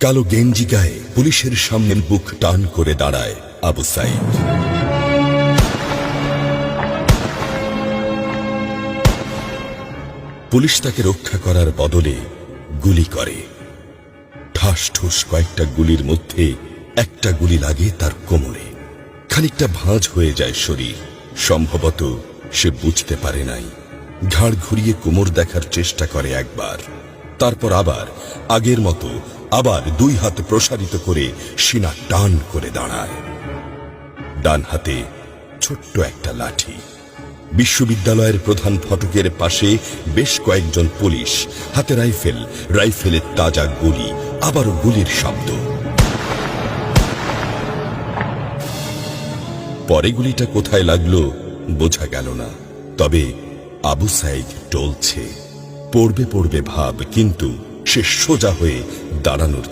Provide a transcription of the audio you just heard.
কালো গেঞ্জি গায়ে পুলিশের সামনে বুক টান করে দাঁড়ায় আবু সাইদ। পুলিশ তাকে রক্ষা করার বদলে গুলি করে। ঠাস ঠুস কয়েকটা গুলির মধ্যে একটা গুলি লাগে তার কোমরে। খানিকটা ভাঁজ হয়ে যায় শরীর। সম্ভবত সে বুঝতে পারে নাই। ঘাড় ঘুরিয়ে কোমর দেখার চেষ্টা করে একবার, তারপর আবার আগের মতো আবার দুই হাত প্রসারিত করে সিনা টান করে দাঁড়ায়। ডান হাতে ছোট্ট একটা লাঠি। বিশ্ববিদ্যালয়ের প্রধান ফটকের পাশে বেশ কয়েকজন পুলিশ, হাতে রাইফেল, রাইফেলের তাজা গুলি, আবারও গুলির শব্দ। পরে গুলিটা কোথায় লাগলো বোঝা গেল না। তবে আবু সাইদ টলছে। পড়বে পড়বে ভাব, কিন্তু সে সোজা হয়ে দাঁড়ানোর